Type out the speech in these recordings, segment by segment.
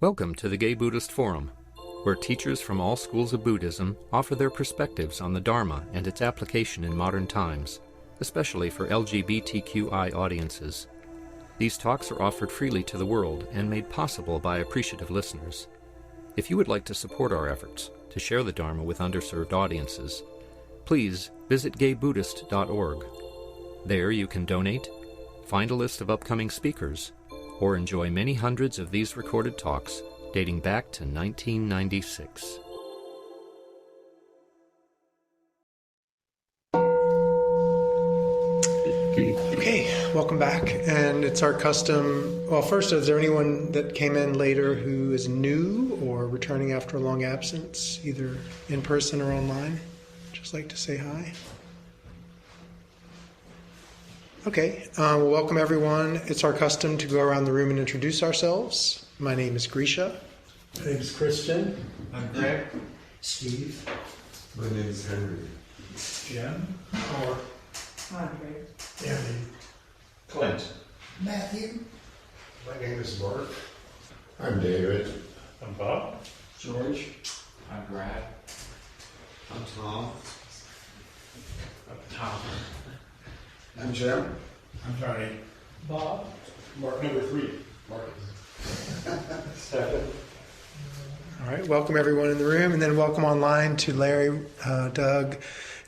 Welcome to the Gay Buddhist Forum, where teachers from all schools of Buddhism offer their perspectives on the Dharma and its application in modern times, especially for LGBTQI audiences. These talks are offered freely to the world and made possible by appreciative listeners. If you would like to support our efforts to share the Dharma with underserved audiences, please visit gaybuddhist.org. There you can donate, find a list of upcoming speakers, or enjoy many hundreds of these recorded talks dating back to 1996. Okay, welcome back. And it's our custom, well, first, is there anyone that came in later who is new or returning after a long absence, either in person or online? Just like to say hi. Okay, well, welcome everyone. It's our custom to go around the room and introduce ourselves. My name is Grisha. My name is Christian. I'm Greg. Steve. My name is Henry. Jim. Or Andre. Andy. Clint. Matthew. My name is Mark. I'm David. I'm Bob. George. I'm Brad. I'm Tom. I'm Tom. I'm Jim. I'm Tony. Bob. Mark number 3. Marcus. Stephen. All right, welcome everyone in the room, and then welcome online to Larry, Doug,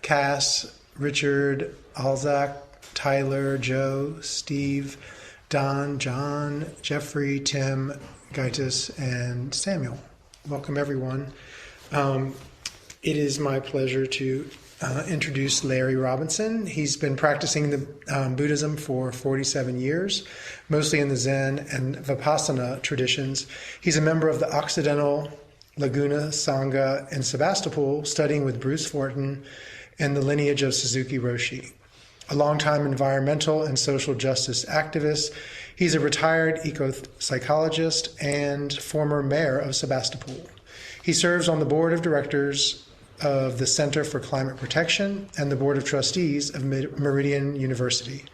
Cass, Richard, Alzak, Tyler, Joe, Steve, Don, John, Jeffrey, Tim, Gaitis, and Samuel. Welcome everyone. It is my pleasure to introduce Larry Robinson. He's been practicing the Buddhism for 47 years, mostly in the Zen and Vipassana traditions. He's a member of the Occidental Laguna Sangha in Sebastopol, studying with Bruce Fortin and the lineage of Suzuki Roshi. A longtime environmental and social justice activist, he's a retired eco-psychologist and former mayor of Sebastopol. He serves on the board of directors of the Center for Climate Protection and the Board of Trustees of Meridian University.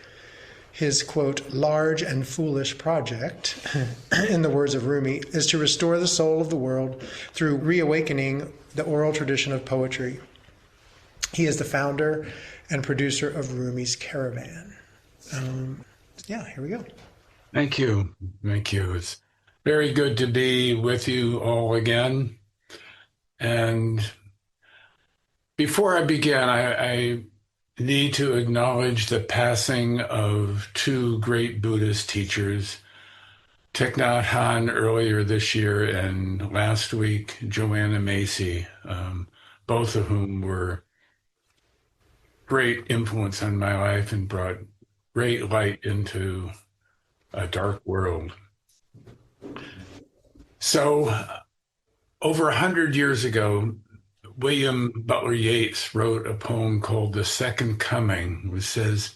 His, quote, large and foolish project, in the words of Rumi, is to restore the soul of the world through reawakening the oral tradition of poetry. He is the founder and producer of Rumi's Caravan. Here we go. Thank you. Thank you. It's very good to be with you all again. And before I begin, I need to acknowledge the passing of 2 great Buddhist teachers, Thich Nhat Hanh earlier this year and last week, Joanna Macy, both of whom were great influence on my life and brought great light into a dark world. So over 100 years ago, William Butler Yeats wrote a poem called The Second Coming, which says,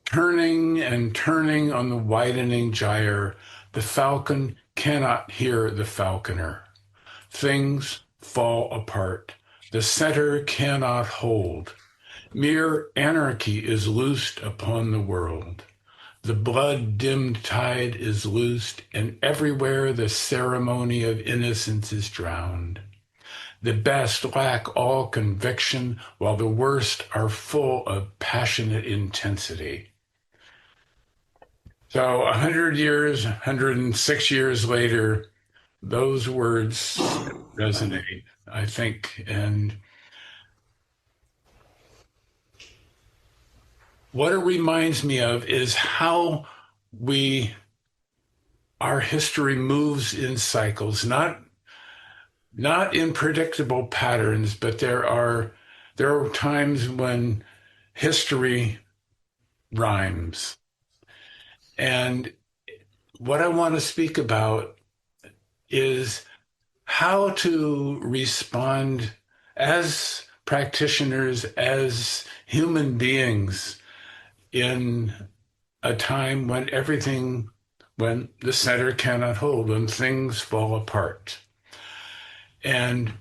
turning and turning on the widening gyre, the falcon cannot hear the falconer. Things fall apart. The center cannot hold. Mere anarchy is loosed upon the world. The blood-dimmed tide is loosed, and everywhere the ceremony of innocence is drowned. The best lack all conviction, while the worst are full of passionate intensity. So 100 years, 106 years later, those words resonate, I think. And what it reminds me of is how our history moves in cycles, not in predictable patterns, but there are times when history rhymes. And what I want to speak about is how to respond as practitioners, as human beings in a time when the center cannot hold, when things fall apart. And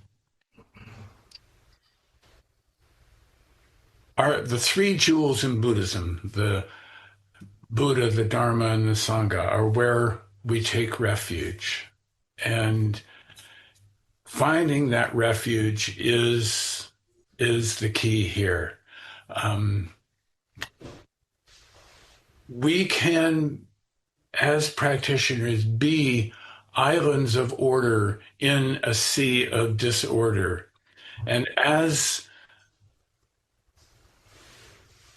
the 3 jewels in Buddhism, the Buddha, the Dharma, and the Sangha, are where we take refuge. And finding that refuge is the key here. We can, as practitioners, be islands of order in a sea of disorder. And as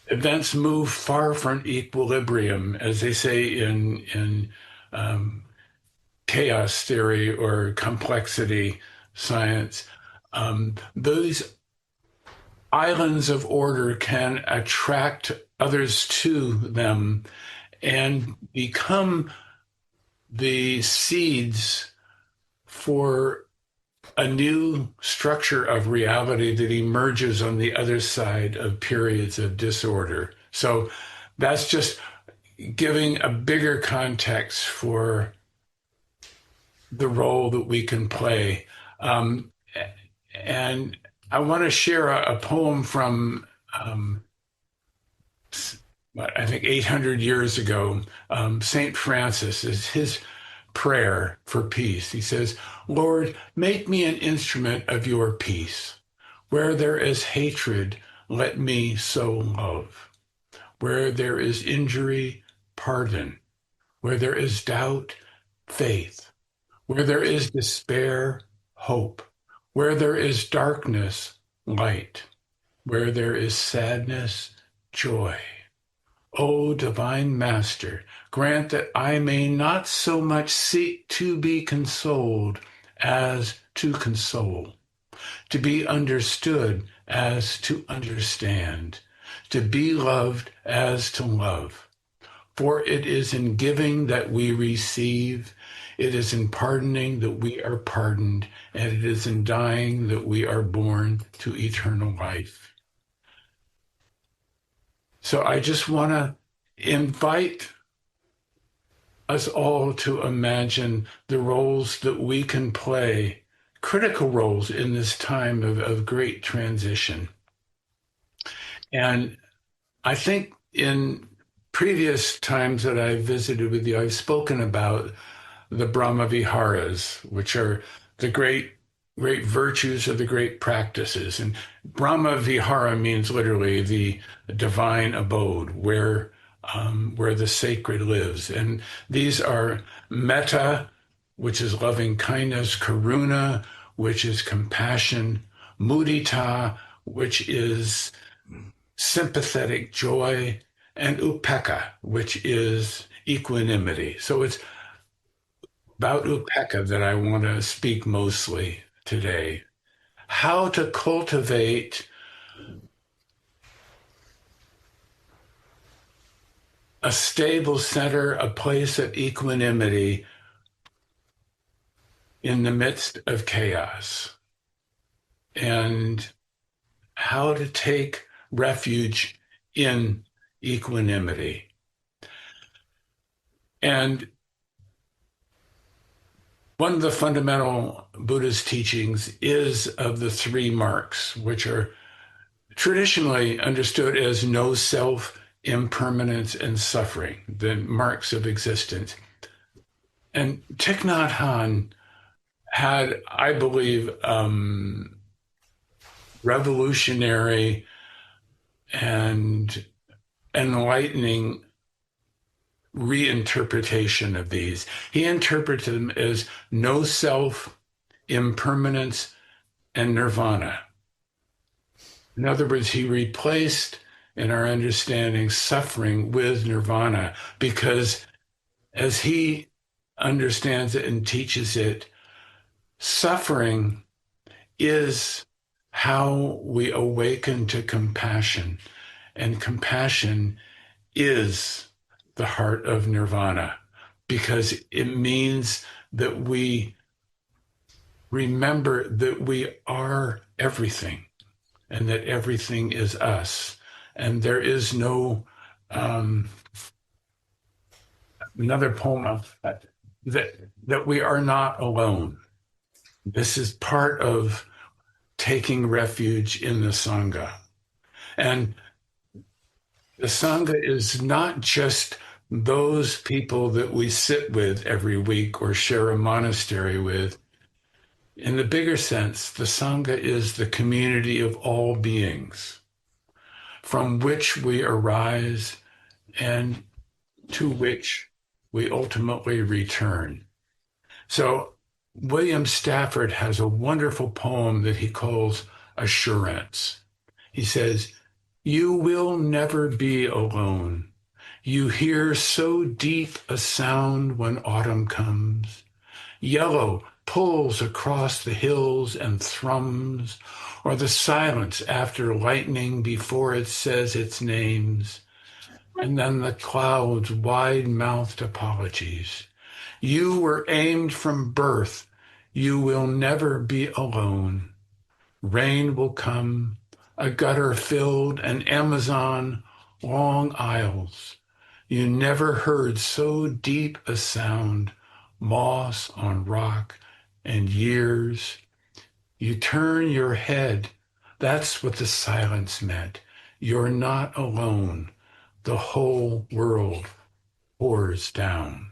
events move far from equilibrium, as they say in chaos theory or complexity science, those islands of order can attract others to them and become the seeds for a new structure of reality that emerges on the other side of periods of disorder. So that's just giving a bigger context for the role that we can play. And I want to share a poem from, I think 800 years ago. St. Francis is his prayer for peace. He says, Lord, make me an instrument of your peace. Where there is hatred, let me sow love. Where there is injury, pardon. Where there is doubt, faith. Where there is despair, hope. Where there is darkness, light. Where there is sadness, joy. O divine Master, grant that I may not so much seek to be consoled as to console, to be understood as to understand, to be loved as to love. For it is in giving that we receive, it is in pardoning that we are pardoned, and it is in dying that we are born to eternal life. So I just want to invite us all to imagine the roles that we can play, critical roles in this time of great transition. And I think in previous times that I've visited with you, I've spoken about the Brahma Viharas, which are the great virtues of the great practices. And Brahma Vihara means literally the divine abode, where the sacred lives. And these are metta, which is loving kindness, karuna, which is compassion, mudita, which is sympathetic joy, and upekkha, which is equanimity. So it's about upekkha that I want to speak mostly today. How to cultivate a stable center, a place of equanimity in the midst of chaos, and how to take refuge in equanimity. And one of the fundamental Buddhist teachings is of the three marks, which are traditionally understood as no self, impermanence, and suffering, the marks of existence. And Thich Nhat Hanh had, I believe, revolutionary and enlightening reinterpretation of these. He interpreted them as no self, impermanence, and nirvana. In other words, he replaced, in our understanding, suffering with nirvana, because as he understands it and teaches it, suffering is how we awaken to compassion, and compassion is the heart of nirvana, because it means that we remember that we are everything and that everything is us. And there is no, another poem that we are not alone. This is part of taking refuge in the Sangha. And the Sangha is not just those people that we sit with every week or share a monastery with. In the bigger sense, the Sangha is the community of all beings from which we arise and to which we ultimately return. So William Stafford has a wonderful poem that he calls Assurance. He says, "You will never be alone. You hear so deep a sound when autumn comes. Yellow pulls across the hills and thrums, or the silence after lightning before it says its names, and then the clouds' wide-mouthed apologies. You were aimed from birth. You will never be alone. Rain will come, a gutter filled, an Amazon, long aisles. You never heard so deep a sound, moss on rock and years. You turn your head. That's what the silence meant. You're not alone. The whole world pours down."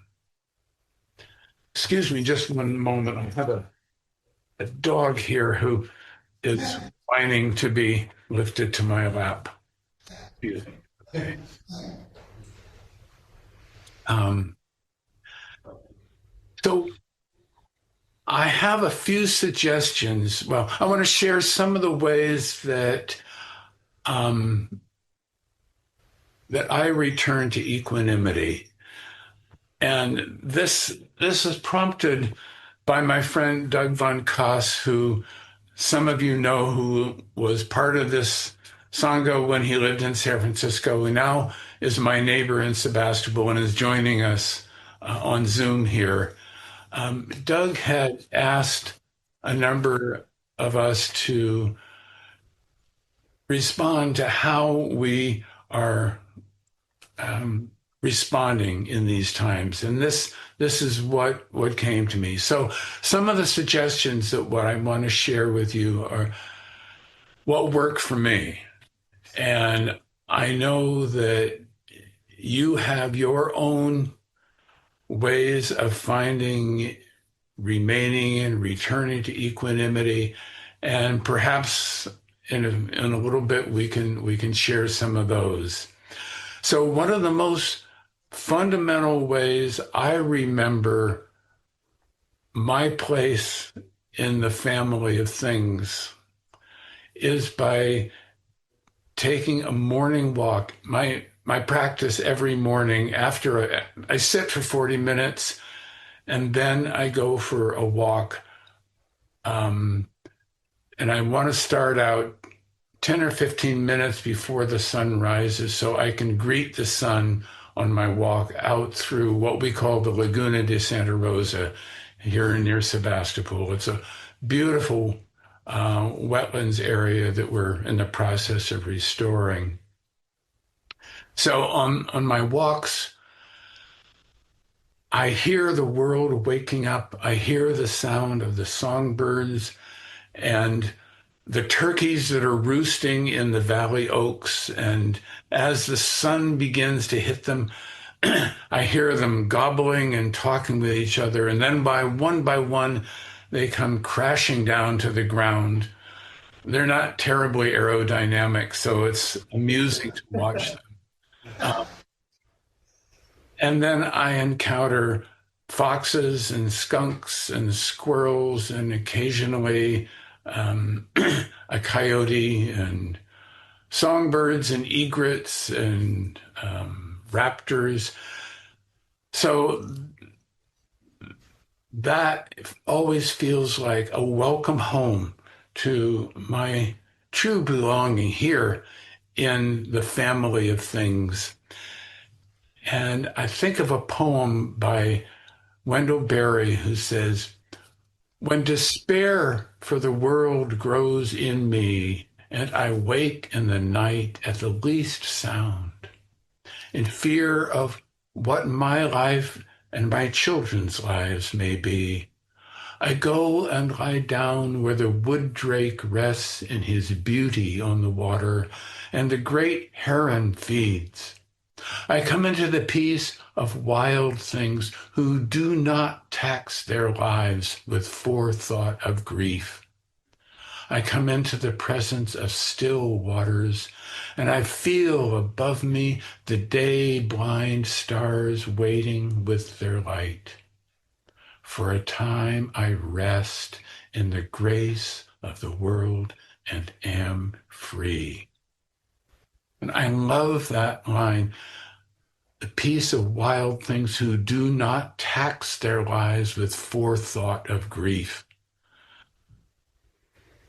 Excuse me just one moment. I have a dog here who is whining to be lifted to my lap. Excuse me. Okay. So I have a few suggestions. Well, I want to share some of the ways that that I return to equanimity. And this is prompted by my friend Doug von Koss, who some of you know, who was part of this Sangha when he lived in San Francisco, who now is my neighbor in Sebastopol and is joining us on Zoom here. Doug had asked a number of us to respond to how we are responding in these times. And this is what came to me. So some of the suggestions that what I want to share with you are what worked for me. And I know that you have your own ways of finding, remaining and returning to equanimity. And perhaps in a little bit, we can share some of those. So one of the most fundamental ways I remember my place in the family of things is by taking a morning walk. My practice every morning after I sit for 40 minutes and then I go for a walk. And I want to start out 10 or 15 minutes before the sun rises so I can greet the sun on my walk out through what we call the Laguna de Santa Rosa here near Sebastopol. It's a beautiful wetlands area that we're in the process of restoring. So on my walks, I hear the world waking up. I hear the sound of the songbirds and the turkeys that are roosting in the valley oaks. And as the sun begins to hit them, I hear them gobbling and talking with each other. And then by one, they come crashing down to the ground. They're not terribly aerodynamic, so it's amusing to watch them. And then I encounter foxes and skunks and squirrels and occasionally a coyote and songbirds and egrets and raptors. So that always feels like a welcome home to my true belonging here in the family of things. And I think of a poem by Wendell Berry who says, "When despair for the world grows in me, and I wake in the night at the least sound, in fear of what my life and my children's lives may be, I go and lie down where the wood drake rests in his beauty on the water, and the great heron feeds. I come into the peace of wild things who do not tax their lives with forethought of grief. I come into the presence of still waters, and I feel above me the day-blind stars waiting with their light. For a time I rest in the grace of the world and am free. And I love that line, the peace of wild things who do not tax their lives with forethought of grief.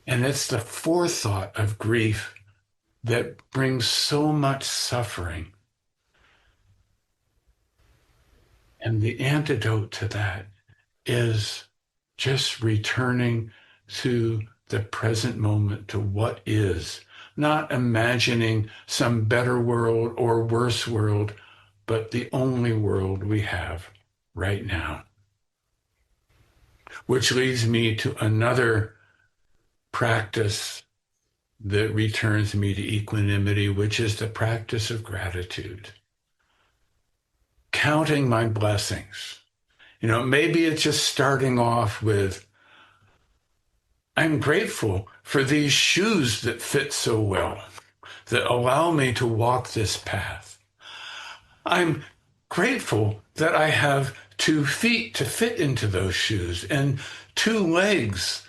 And it's the forethought of grief that brings so much suffering. And the antidote to that is just returning to the present moment, to what is, not imagining some better world or worse world, but the only world we have right now. Which leads me to another practice that returns me to equanimity, which is the practice of gratitude. Counting my blessings. Maybe it's just starting off with, I'm grateful for these shoes that fit so well, that allow me to walk this path. I'm grateful that I have 2 feet to fit into those shoes and 2 legs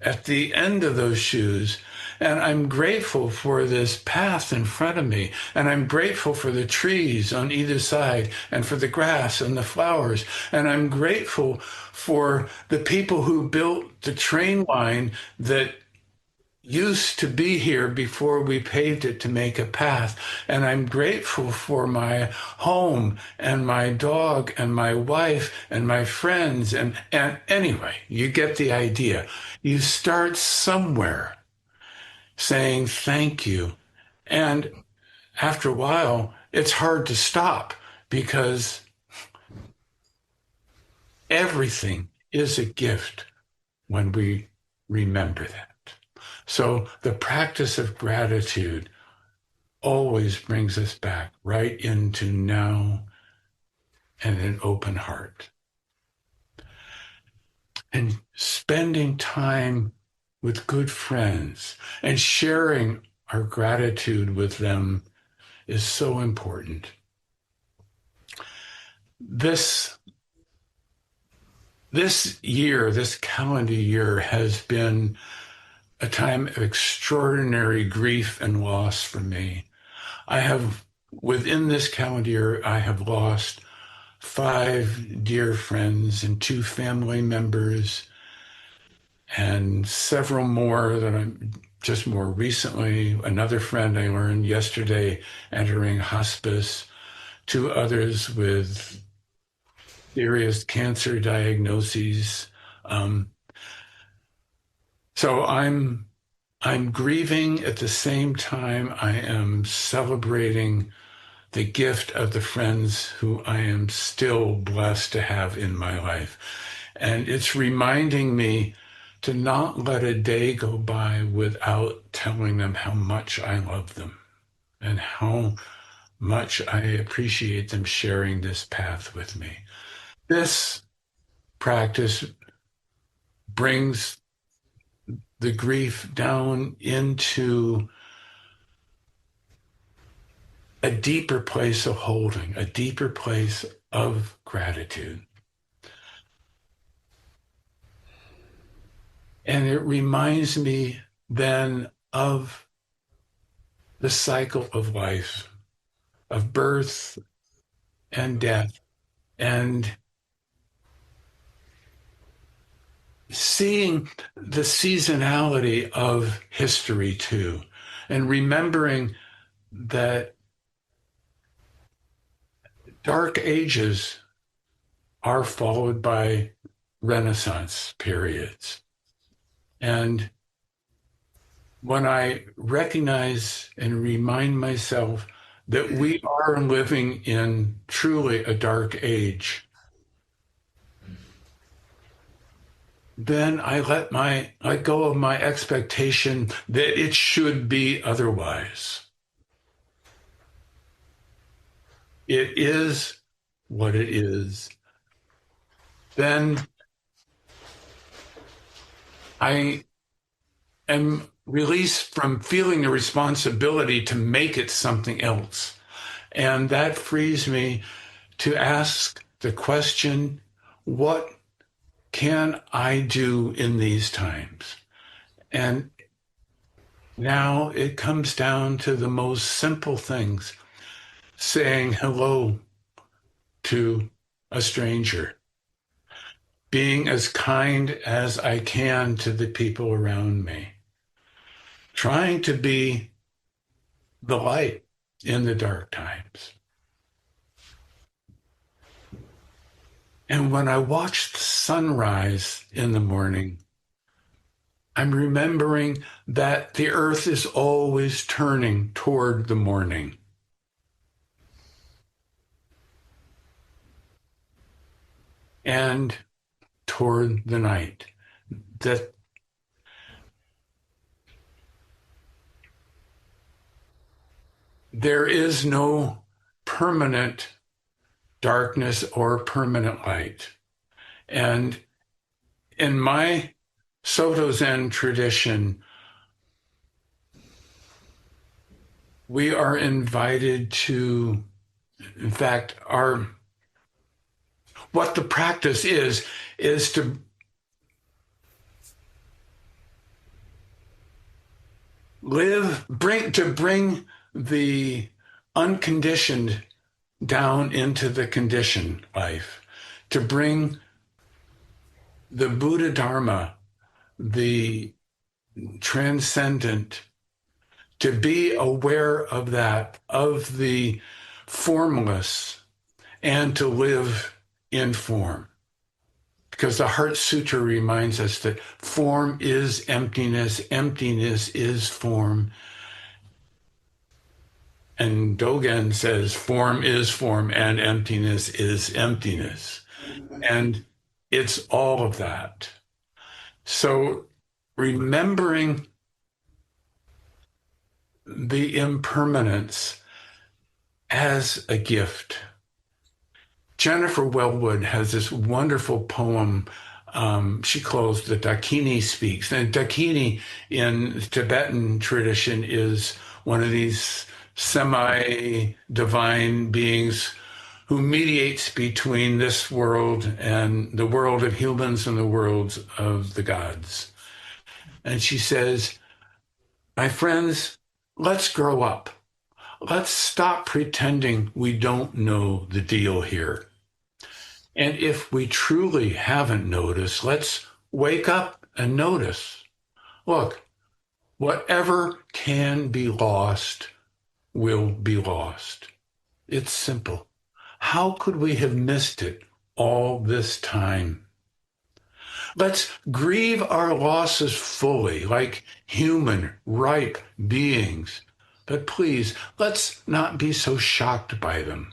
at the end of those shoes. And I'm grateful for this path in front of me. And I'm grateful for the trees on either side and for the grass and the flowers. And I'm grateful for the people who built the train line that used to be here before we paved it to make a path. And I'm grateful for my home and my dog and my wife and my friends. And anyway, you get the idea. You start somewhere saying thank you. And after a while, it's hard to stop because everything is a gift when we remember that. So the practice of gratitude always brings us back right into now and an open heart. And spending time with good friends and sharing our gratitude with them is so important. This year, this calendar year, has been a time of extraordinary grief and loss for me. Within this calendar year, I have lost 5 dear friends and 2 family members, and several more that I'm just more recently. Another friend I learned yesterday entering hospice, 2 others with serious cancer diagnoses. So I'm grieving at the same time I am celebrating the gift of the friends who I am still blessed to have in my life. And it's reminding me to not let a day go by without telling them how much I love them and how much I appreciate them sharing this path with me. This practice brings the grief down into a deeper place of holding, a deeper place of gratitude. And it reminds me then of the cycle of life, of birth and death, and seeing the seasonality of history too, and remembering that dark ages are followed by Renaissance periods. And when I recognize and remind myself that we are living in truly a dark age, then I let go of my expectation that it should be otherwise. it is what it is, then I am released from feeling the responsibility to make it something else. And that frees me to ask the question, what can I do in these times? And now it comes down to the most simple things, saying hello to a stranger, being as kind as I can to the people around me, trying to be the light in the dark times. And when I watch the sunrise in the morning, I'm remembering that the earth is always turning toward the morning. And toward the night. That there is no permanent darkness or permanent light. And in my Soto Zen tradition, we are invited to, in fact, what the practice is to bring the unconditioned down into the conditioned life, to bring the Buddha Dharma, the transcendent, to be aware of that, of the formless, and to live in form. Because the Heart Sutra reminds us that form is emptiness, emptiness is form. And Dogen says form is form and emptiness is emptiness. And it's all of that. So remembering the impermanence as a gift. Jennifer Wellwood has this wonderful poem. She calls the Dakini Speaks. And Dakini in Tibetan tradition is one of these semi-divine beings who mediates between this world and the world of humans and the world of the gods. And she says, my friends, let's grow up. Let's stop pretending we don't know the deal here. And if we truly haven't noticed, let's wake up and notice. Look, whatever can be lost will be lost. It's simple. How could we have missed it all this time? Let's grieve our losses fully, like human, ripe beings. But please, let's not be so shocked by them.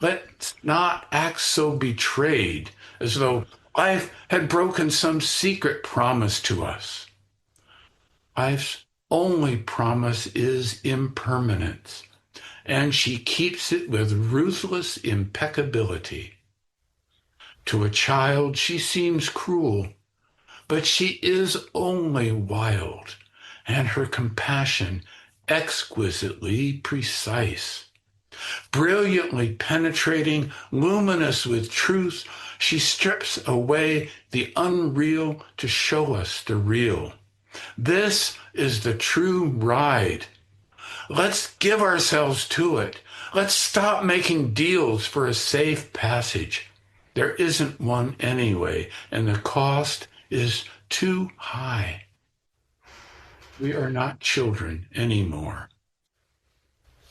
Let's not act so betrayed, as though life had broken some secret promise to us. Life's only promise is impermanence, and she keeps it with ruthless impeccability. To a child, she seems cruel, but she is only wild, and her compassion exquisitely precise. Brilliantly penetrating, luminous with truth, she strips away the unreal to show us the real. This is the true ride. Let's give ourselves to it. Let's stop making deals for a safe passage. There isn't one anyway, and the cost is too high. We are not children anymore.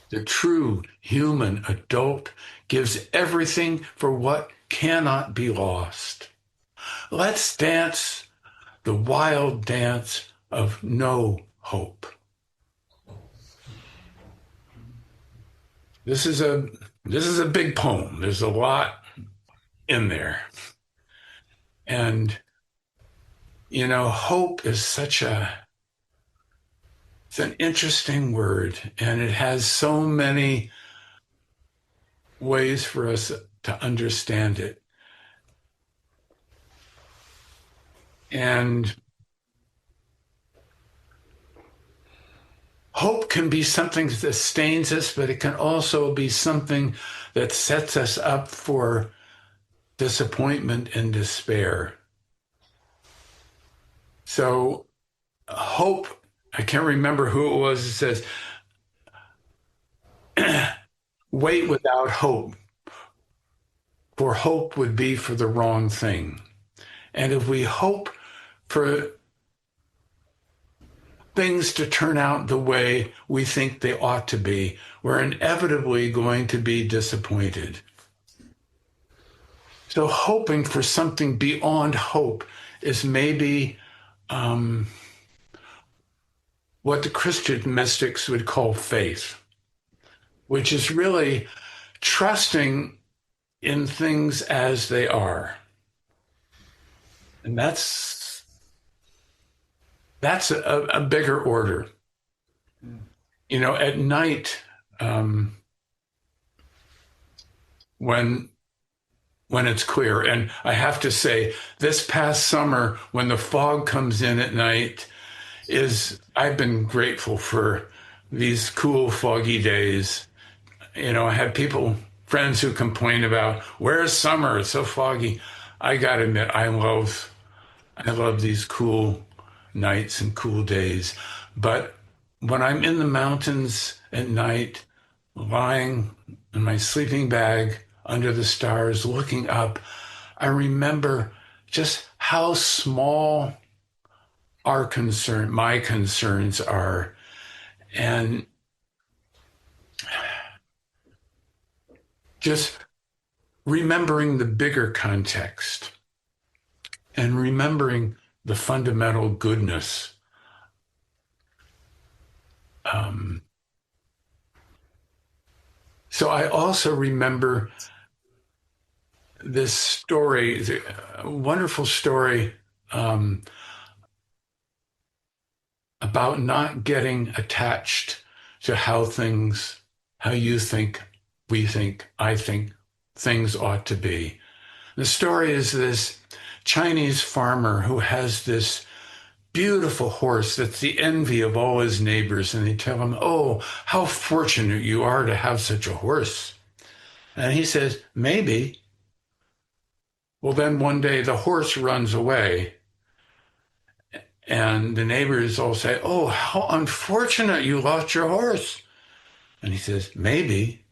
The true human adult gives everything for what cannot be lost. Let's dance the wild dance of no hope. This is a big poem. There's a lot in there. And, hope is it's an interesting word, and it has so many ways for us to understand it. And hope can be something that sustains us, but it can also be something that sets us up for disappointment and despair. So hope, I can't remember who it was, it says, wait without hope, for hope would be for the wrong thing. And if we hope for things to turn out the way we think they ought to be, we're inevitably going to be disappointed. So hoping for something beyond hope is maybe what the Christian mystics would call faith, which is really trusting in things as they are. And that's a bigger order. You know, at night, when it's clear, and I have to say, this past summer, when the fog comes in at night, I've been grateful for these cool, foggy days. You know, I had friends who complain about, where's summer? It's so foggy. I gotta admit, I love these cool nights and cool days. But when I'm in the mountains at night, lying in my sleeping bag under the stars, looking up, I remember just how small my concerns are. And just remembering the bigger context and remembering the fundamental goodness. So I also remember this story, a wonderful story about not getting attached to how you think, we think, I think things ought to be. The story is this Chinese farmer who has this beautiful horse that's the envy of all his neighbors, and they tell him, oh, how fortunate you are to have such a horse. And he says, maybe. Well, then one day the horse runs away, and the neighbors all say, oh, how unfortunate you lost your horse. And he says, maybe.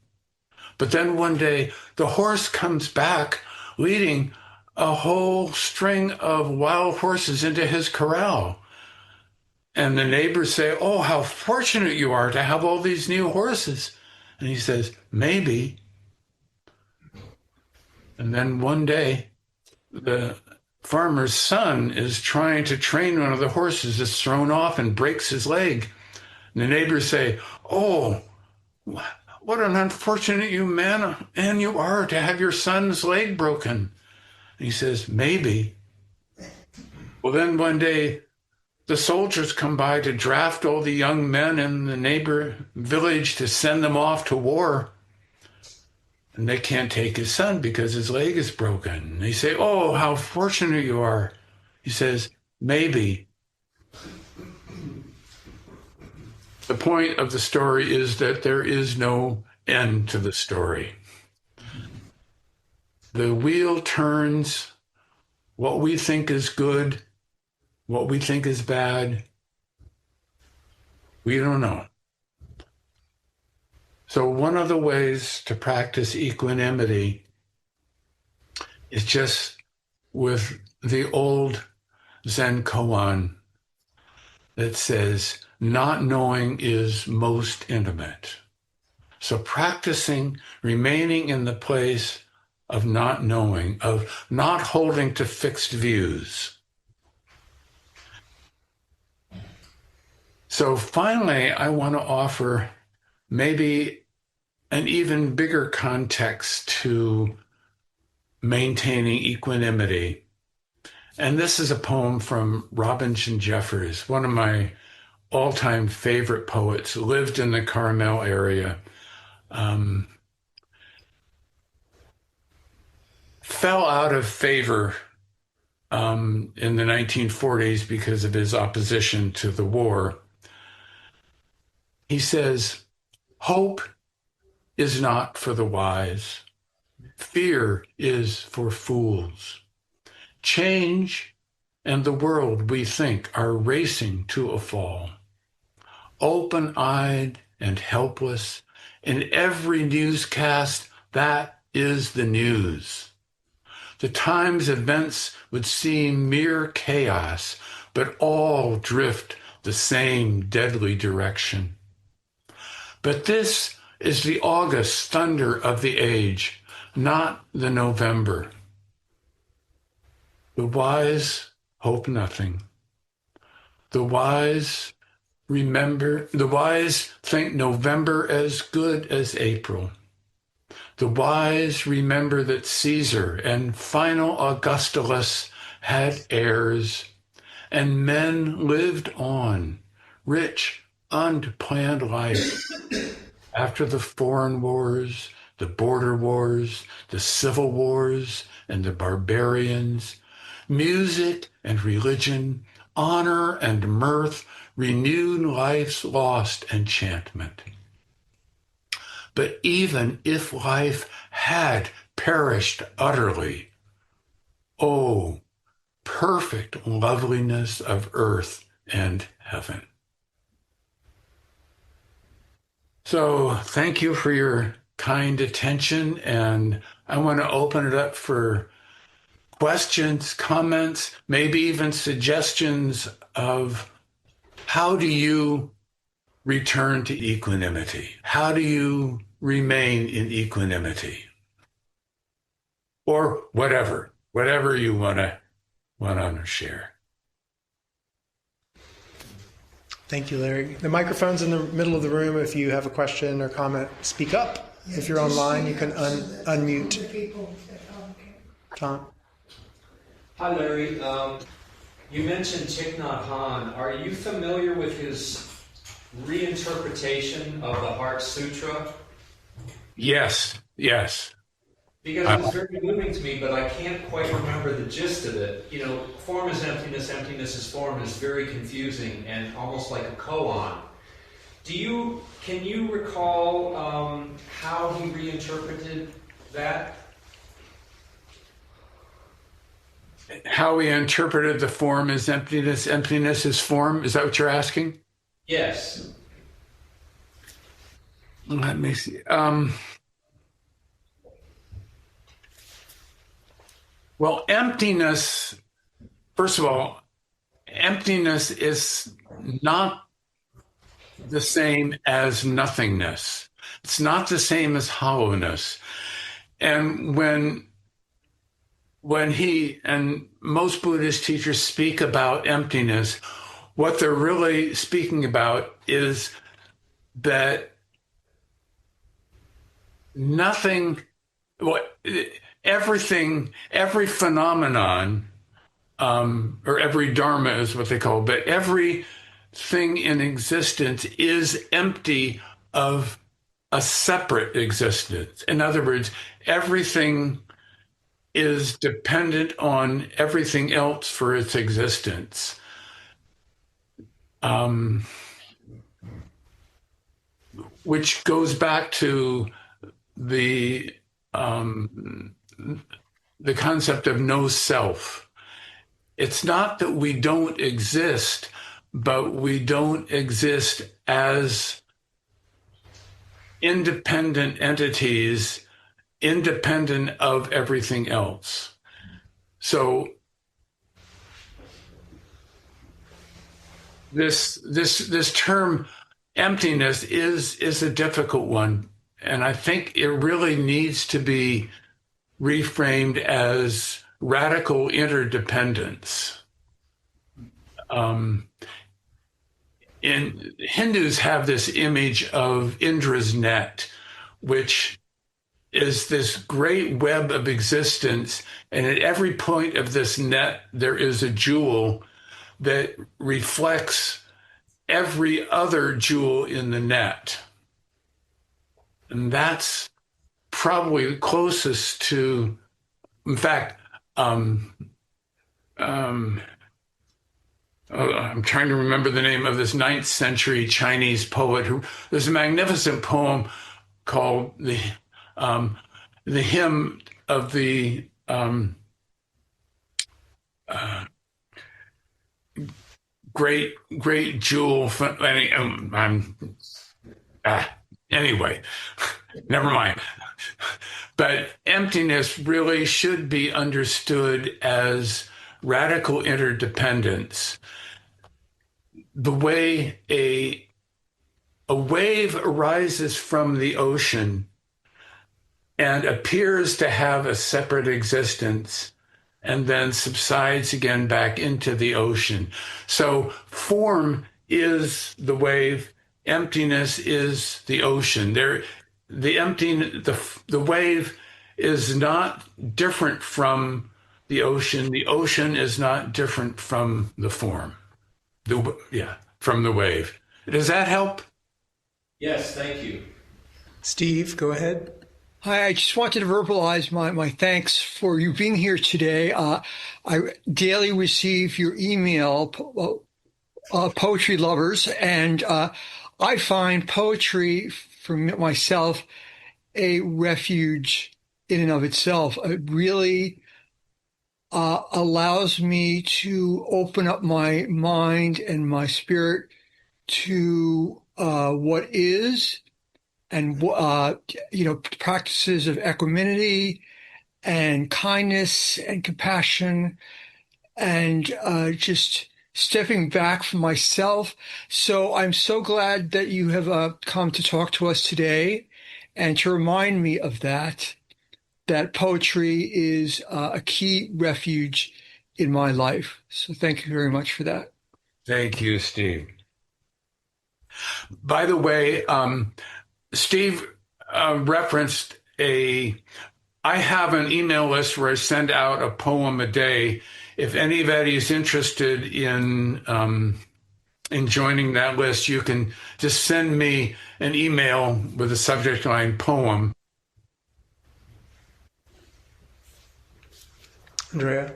But then one day the horse comes back leading a whole string of wild horses into his corral. And the neighbors say, oh, how fortunate you are to have all these new horses. And he says, maybe. And then one day, the farmer's son is trying to train one of the horses, is thrown off and breaks his leg. And the neighbors say, oh, what an unfortunate man you are to have your son's leg broken. And he says, maybe. Well, then one day, the soldiers come by to draft all the young men in the neighbor village to send them off to war. And they can't take his son because his leg is broken. And they say, oh, how fortunate you are. He says, maybe. The point of the story is that there is no end to the story. The wheel turns. What we think is good, what we think is bad, we don't know. So one of the ways to practice equanimity is just with the old Zen koan that says, not knowing is most intimate. So practicing remaining in the place of not knowing, of not holding to fixed views. So finally, I want to offer maybe an even bigger context to maintaining equanimity. And this is a poem from Robinson Jeffers, one of my all-time favorite poets, lived in the Carmel area. fell out of favor in the 1940s because of his opposition to the war. He says, hope is not for the wise. Fear is for fools. Change and the world, we think, are racing to a fall. Open-eyed and helpless, in every newscast, that is the news. The Times events would seem mere chaos, but all drift the same deadly direction. But this is the August thunder of the age, not the November. The wise hope nothing. The wise think November as good as April. The wise remember that Caesar and final Augustulus had heirs, and men lived on, rich, unplanned life. After the foreign wars, the border wars, the civil wars, and the barbarians, music and religion, honor and mirth renewed life's lost enchantment. But even if life had perished utterly, oh, perfect loveliness of earth and heaven. So thank you for your kind attention, and I want to open it up for questions, comments, maybe even suggestions of how do you return to equanimity? How do you remain in equanimity? Or whatever you want to share. Thank you, Larry. The microphone's in the middle of the room. If you have a question or comment, speak up. If you're online, you can unmute. Tom? Hi, Larry. You mentioned Thich Nhat Hanh. Are you familiar with his reinterpretation of the Heart Sutra? Yes. Because it was very moving to me, but I can't quite remember the gist of it. You know, form is emptiness, emptiness is form is very confusing and almost like a koan. Can you recall how he reinterpreted that? How he interpreted the form as emptiness, emptiness is form? Is that what you're asking? Yes. Let me see. Well, emptiness, first of all, emptiness is not the same as nothingness. It's not the same as hollowness. And when he and most Buddhist teachers speak about emptiness, what they're really speaking about is that everything, every phenomenon, or every Dharma is what they call it, but everything in existence is empty of a separate existence. In other words, everything is dependent on everything else for its existence. Which goes back to the concept of no self. It's not that we don't exist, but we don't exist as independent entities, independent of everything else. So this term emptiness is a difficult one, and I think it really needs to be reframed as radical interdependence. Hindus have this image of Indra's net, which is this great web of existence, and at every point of this net, there is a jewel that reflects every other jewel in the net. And that's probably the closest to in fact, I'm trying to remember the name of this 9th century Chinese poet who, there's a magnificent poem called the Hymn of the great jewel. Anyway, never mind. But emptiness really should be understood as radical interdependence. The way a wave arises from the ocean and appears to have a separate existence and then subsides again back into the ocean. So form is the wave, emptiness is the ocean. The wave is not different from the ocean is not different from the form. From the wave. Does that help? Yes, thank you. Steve, go ahead. Hi, I just wanted to verbalize my thanks for you being here today. I daily receive your email, Poetry Lovers, and I find poetry for myself a refuge in and of itself. It really allows me to open up my mind and my spirit to what is, and practices of equanimity and kindness and compassion, and just stepping back from myself. So I'm so glad that you have come to talk to us today and to remind me of that poetry is a key refuge in my life. So thank you very much for that. Thank you, Steve. By the way, Steve referenced I have an email list where I send out a poem a day. If anybody is interested in joining that list, you can just send me an email with the subject line poem. Andrea?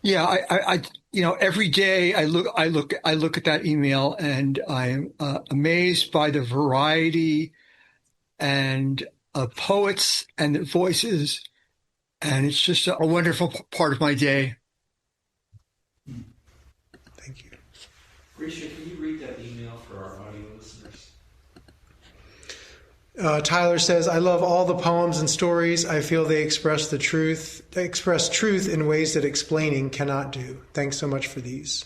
Yeah, I every day I look at that email, and I'm amazed by the variety and poets and the voices, and it's just a wonderful part of my day. Thank you. Risha, can you read that email for our audio listeners? Tyler says, I love all the poems and stories. I feel they express truth in ways that explaining cannot do. Thanks so much for these.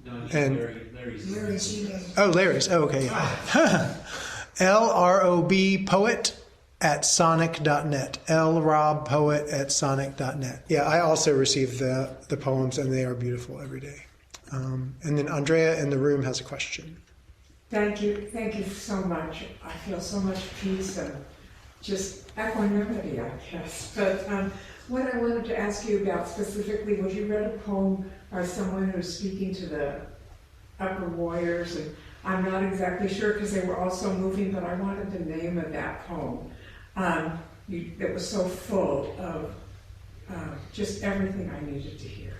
No, And Larry's. Oh, Larry's. Oh, okay. Yeah. LROB poet at sonic.net. LRobpoet@sonic.net. Yeah, I also receive the poems, and they are beautiful every day. And then Andrea in the room has a question. Thank you so much. I feel so much peace and just equanimity, I guess. But what I wanted to ask you about specifically was, you read a poem by someone who's speaking to the upper warriors, and I'm not exactly sure because they were all so moving, but I wanted the name of that poem. It was so full of just everything I needed to hear.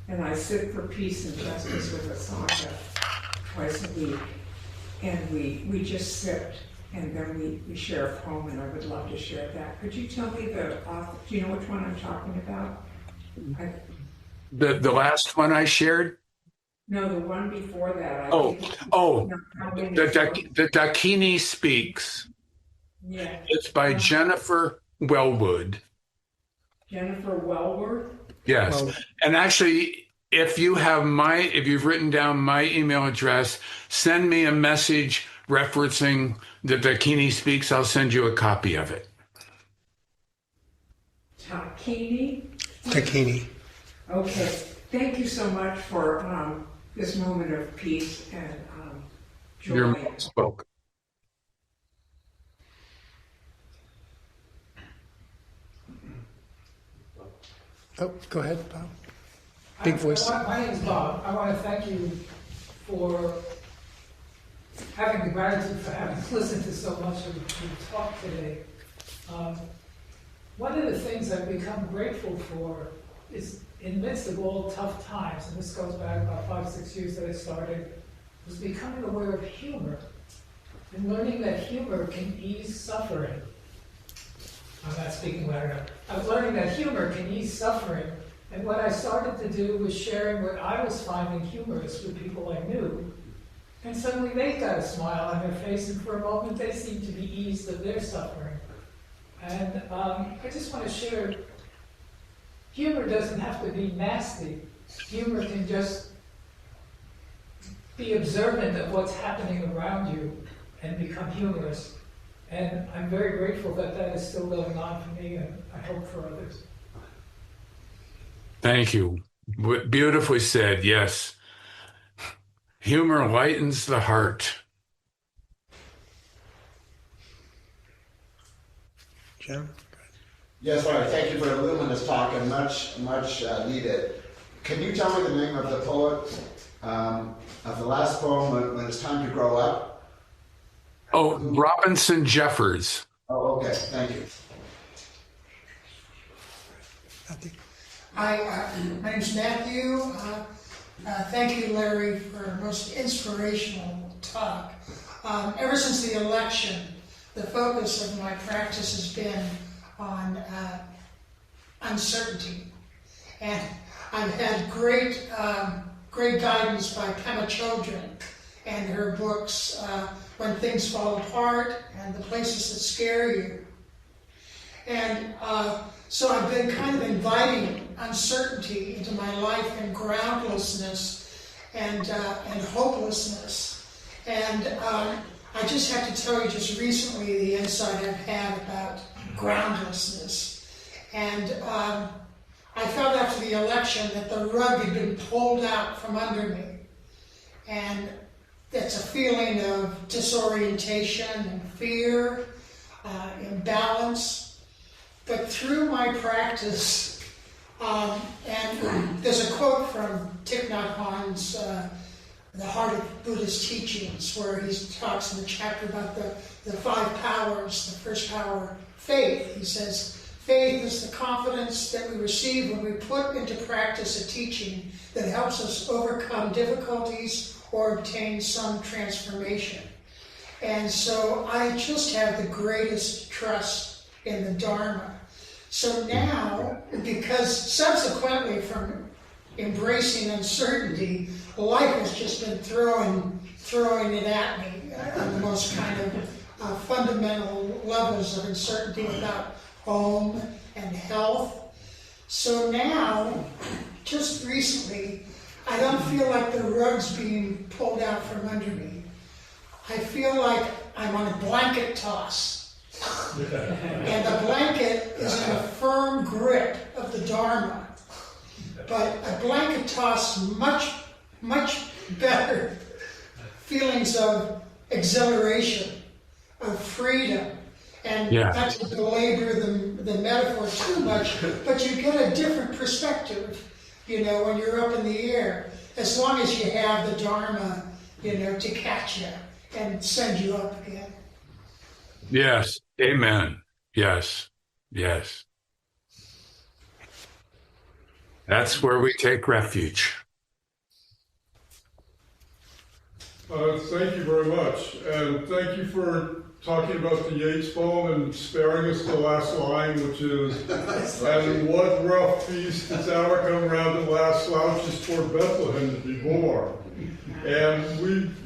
And I sit for peace and justice with a Sangha twice a week, and we just sit, and then we share a poem, and I would love to share that. Could you tell me the author? Do you know which one I'm talking about? The last one I shared? No, the one before that. The Dakini Speaks. Yeah. It's by Jennifer Wellwood. Jennifer Wellwood? Yes. And actually, if you've written down my email address, send me a message referencing the Dakini Speaks. I'll send you a copy of it. Dakini. Okay. Thank you so much for this moment of peace and joy. Your mouth spoke. Oh, go ahead, Bob. Big voice. My name is Bob. I want to thank you for having the gratitude for having listened to so much of the talk today. one of the things I've become grateful for is in the midst of all tough times, and this goes back about 5-6 years that I started, was becoming aware of humor and learning that humor can ease suffering. I'm not speaking loud enough. I was learning that humor can ease suffering, and what I started to do was sharing what I was finding humorous with people I knew, and suddenly they got a smile on their face, and for a moment they seemed to be eased of their suffering. And I just want to share, humor doesn't have to be nasty. Humor can just be observant of what's happening around you and become humorous. And I'm very grateful that that is still going on for me, and I hope for others. Thank you. Beautifully said, yes. Humor lightens the heart. Jim? Yes, Larry, thank you for a luminous talk and much needed. Can you tell me the name of the poet of the last poem, When It's Time to Grow Up? Oh, Robinson Jeffers. Oh, okay, thank you. Hi, my name's Matthew. Thank you, Larry, for a most inspirational talk. Ever since the election, the focus of my practice has been on uncertainty. And I've had great guidance by Pema Chodron and her books, When Things Fall Apart and The Places That Scare You. And so I've been kind of inviting uncertainty into my life, and groundlessness and hopelessness. And I just have to tell you just recently the insight I've had about groundlessness. And I felt after the election that the rug had been pulled out from under me. And that's a feeling of disorientation and fear, imbalance. But through my practice, and there's a quote from Thich Nhat Hanh's The Heart of Buddhist Teachings, where he talks in the chapter about the 5 powers. The first power, faith. He says, faith is the confidence that we receive when we put into practice a teaching that helps us overcome difficulties or obtain some transformation. And so I just have the greatest trust in the Dharma. So now, because subsequently from embracing uncertainty, life has just been throwing it at me on the most kind of fundamental levels of uncertainty about home and health. So now, just recently, I don't feel like the rug's being pulled out from under me. I feel like I'm on a blanket toss. And the blanket is in a firm grip of the Dharma. But a blanket toss, much better feelings of exhilaration, of freedom. And not to belabor the metaphor too much, but you get a different perspective, when you're up in the air, as long as you have the Dharma, to catch you and send you up again. Yes. Amen. Yes. Yes. That's where we take refuge. Thank you very much. And thank you for talking about the Yeats poem and sparing us the last line, which is, and what rough beast does ever come round at last slouches toward Bethlehem to be born? And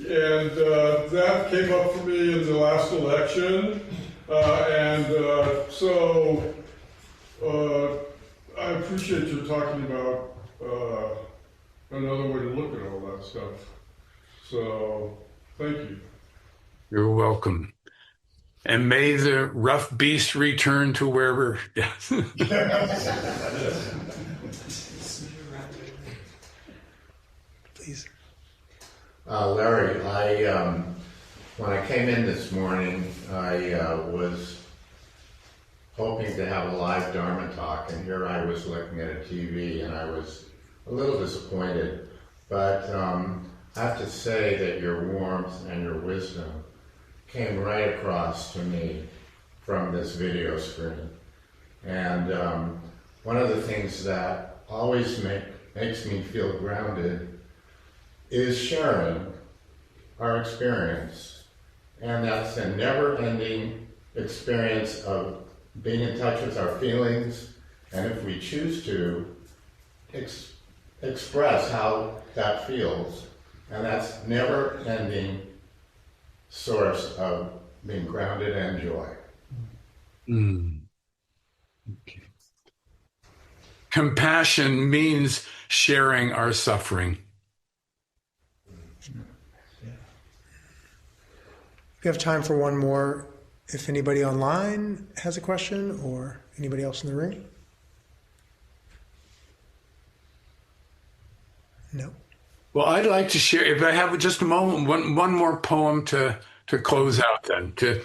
that came up for me in the last election. So I appreciate you talking about another way to look at all that stuff. So thank you. You're welcome. And may the rough beast return to wherever. Please. Larry, when I came in this morning, I was hoping to have a live Dharma talk, and here I was looking at a TV, and I was a little disappointed. But I have to say that your warmth and your wisdom came right across to me from this video screen. And one of the things that always makes me feel grounded is sharing our experience. And that's a never-ending experience of being in touch with our feelings, and if we choose to, express how that feels. And that's never-ending source of being grounded and joy. Okay. Compassion means sharing our suffering. We have time for one more. If anybody online has a question or anybody else in the room? No. Well, I'd like to share, if I have just a moment, one more poem to close out then, to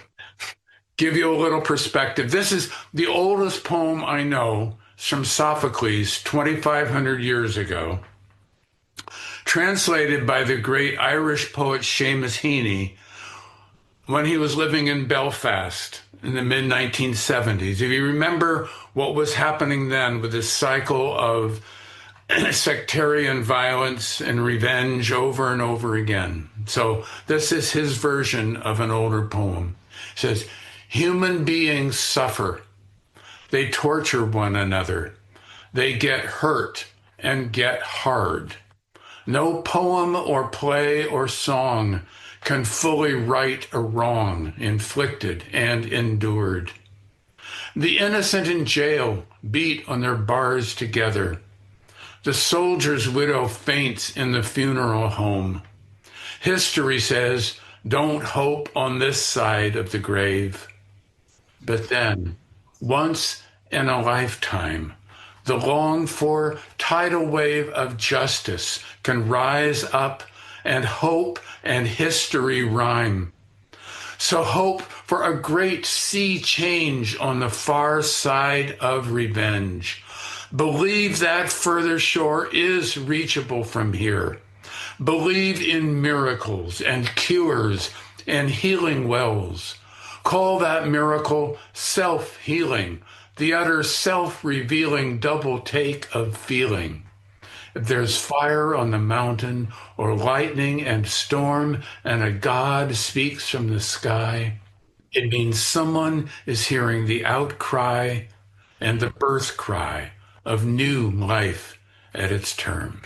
give you a little perspective. This is the oldest poem I know. It's from Sophocles, 2,500 years ago, translated by the great Irish poet Seamus Heaney when he was living in Belfast in the mid-1970s. If you remember what was happening then with this cycle of sectarian violence and revenge over and over again. So this is his version of an older poem. It says, human beings suffer. They torture one another. They get hurt and get hard. No poem or play or song can fully right a wrong inflicted and endured. The innocent in jail beat on their bars together. The soldier's widow faints in the funeral home. History says, don't hope on this side of the grave. But then, once in a lifetime, the longed-for tidal wave of justice can rise up and hope and history rhyme. So hope for a great sea change on the far side of revenge. Believe that further shore is reachable from here. Believe in miracles and cures and healing wells. Call that miracle self-healing, the utter self-revealing double take of feeling. If there's fire on the mountain or lightning and storm and a God speaks from the sky, it means someone is hearing the outcry and the birth cry of new life at its term.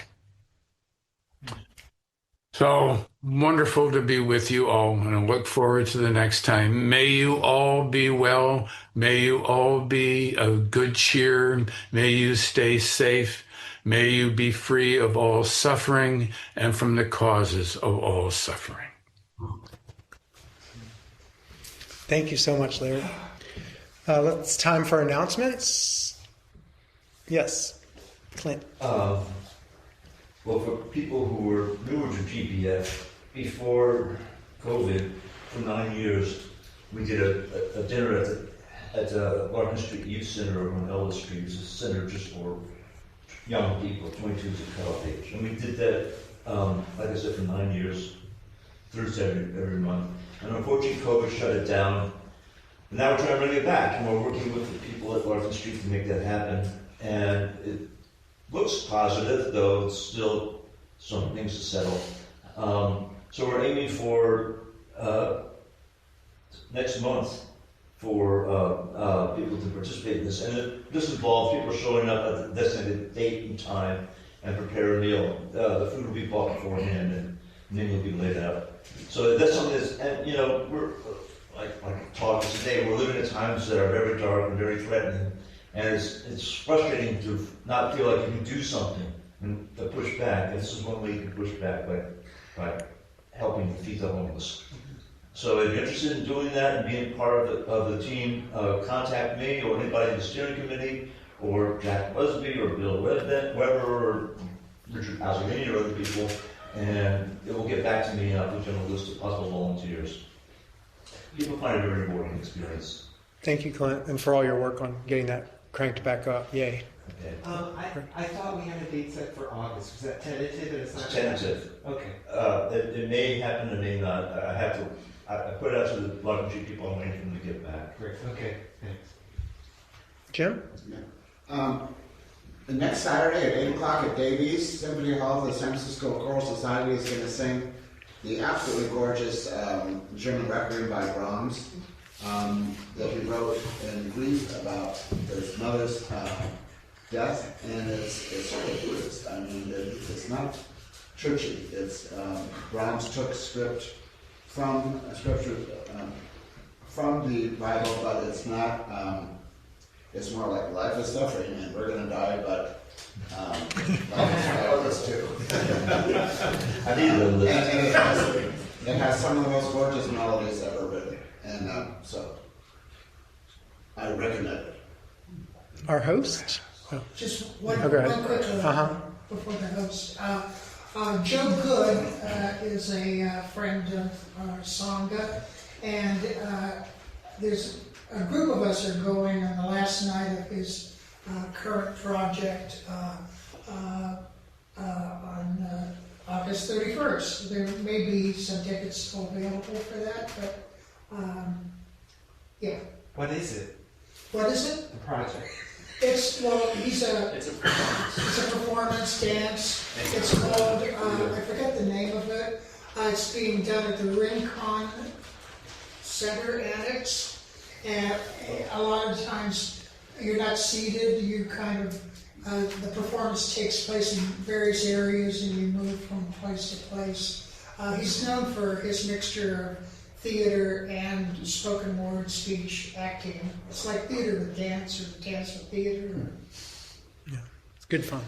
So wonderful to be with you all, and I look forward to the next time. May you all be well. May you all be of good cheer. May you stay safe. May you be free of all suffering and from the causes of all suffering. Thank you so much, Larry. It's time for announcements. Yes, Clint. Well, for people who were newer to GPF, before COVID, for 9 years, we did a dinner at the Larkin Street Youth Center on Ellis Street. It's a center just for young people, 22 to cutoff age. And we did that, like I said, for 9 years, Thursday every month. And unfortunately, COVID shut it down. And now we're trying to bring it back, and we're working with the people at Larkin Street to make that happen. And it looks positive, though it's still some things to settle. So we're aiming for next month for people to participate in this. And this involves people showing up at the designated date and time and prepare a meal. The food will be bought beforehand and then will be laid out. So that's something that's, and you know, we're, like talking today, we're living in times that are very dark and very threatening. And it's frustrating to not feel like you can do something and to push back. And this is one way you can push back by helping feed the homeless. So if you're interested in doing that and being part of the team, contact me or anybody in the steering committee, or Jack Busby or Bill Weber or Richard Azzarini or other people, and it will get back to me and I'll put you on a list of possible volunteers. You'll find it a very rewarding experience. Thank you, Clint, and for all your work on getting that cranked back up. Yay. Okay. I thought we had a date set for August. Was that tentative? It's tentative. Okay. It may happen, it may not. I put it out to the Larkin Street people. I'm waiting for them to get back. Great. Okay. Thanks. Jim? The next Saturday at 8 o'clock at Davies Symphony Hall, the San Francisco Choral Society is going to sing the absolutely gorgeous German requiem by Brahms that he wrote in grief about his mother's death, and it's sort of Buddhist. I mean, it's not churchy. It's Brahms took scripture from the Bible, but it's not. It's more like life is suffering, and we're going to die, but life is fabulous too. And it has some of the most gorgeous melodies ever written, and so I recommend it. Our host? Just one quick before the host. Joe Good is a friend of Sangha, and there's a group of us are going on the last night of his current project on August 31st. There may be some tickets still available for that, but yeah. What is it? What is it? The project. It's a performance dance. It's called I forget the name of it. It's being done at the Rincon Center Annex. And a lot of times you're not seated, you kind of, the performance takes place in various areas and you move from place to place. He's known for his mixture of theater and spoken word, speech, acting. It's like theater with dance or dance with theater. Yeah, it's good fun.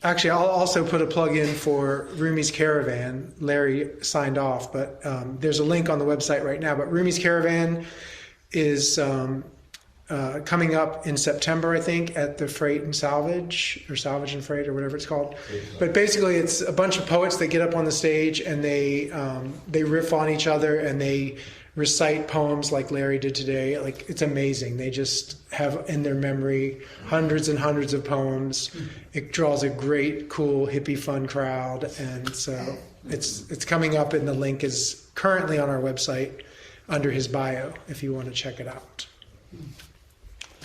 Actually, I'll also put a plug in for Rumi's Caravan. Larry signed off, but there's a link on the website right now. But Rumi's Caravan is coming up in September, I think, at the Freight and Salvage, or Salvage and Freight, or whatever it's called. But basically, it's a bunch of poets that get up on the stage and they riff on each other and they recite poems like Larry did today. Like, it's amazing. They just have in their memory hundreds and hundreds of poems. It draws a great, cool, hippie, fun crowd, and so it's coming up, and the link is currently on our website under his bio if you want to check it out.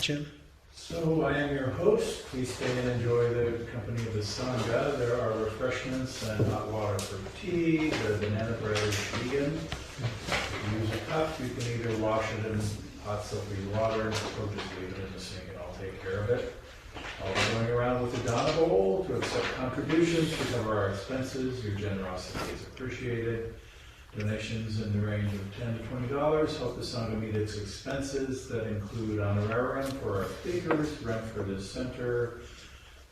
Jim? So I am your host. Please stay and enjoy the company of the Sangha. There are refreshments and hot water for tea. The banana bread is vegan. If you use a cup, you can either wash it in hot soapy water or just leave it in the sink and I'll take care of it. I'll be going around with a Dharma bowl to accept contributions to cover our expenses. Your generosity is appreciated. Donations in the range of $10 to $20 help the Sangha meet its expenses that include honorarium for our speakers, rent for this center,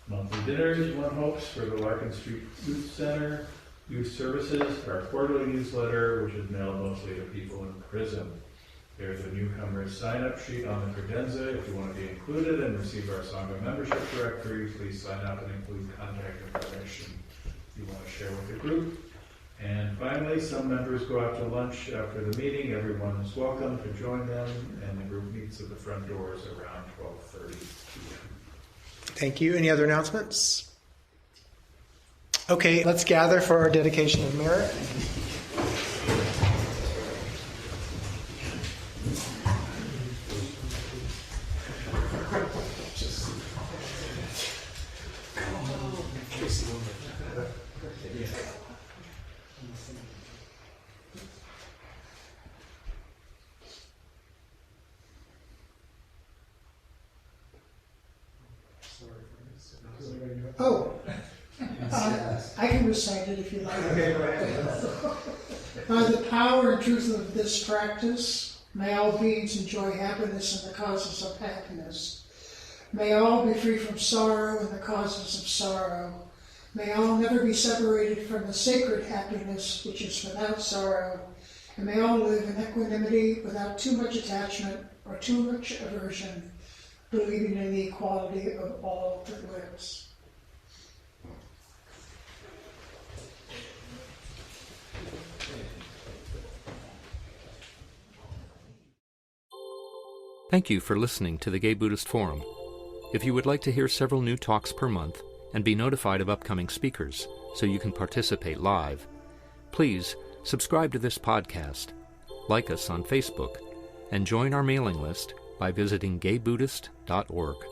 monthly dinners, one hopes, for the Larkin Street Youth Center, youth services, our quarterly newsletter, which is mailed mostly to people in prison. There's a newcomer's sign-up sheet on the credenza. If you want to be included and receive our Sangha membership directory, please sign up and include contact information you want to share with the group. And finally, some members go out to lunch after the meeting. Everyone is welcome to join them, and the group meets at the front doors around 12:30 p.m. Thank you. Any other announcements? Okay, let's gather for our dedication of merit. Oh, I can recite it if you like. Okay, go ahead. By the power and truth of this practice, may all beings enjoy happiness and the causes of happiness. May all be free from sorrow and the causes of sorrow. May all never be separated from the sacred happiness which is without sorrow. And may all live in equanimity without too much attachment or too much aversion, believing in the equality of all that lives. Thank you for listening to the Gay Buddhist Forum. If you would like to hear several new talks per month and be notified of upcoming speakers so you can participate live, please subscribe to this podcast, like us on Facebook, and join our mailing list by visiting gaybuddhist.org.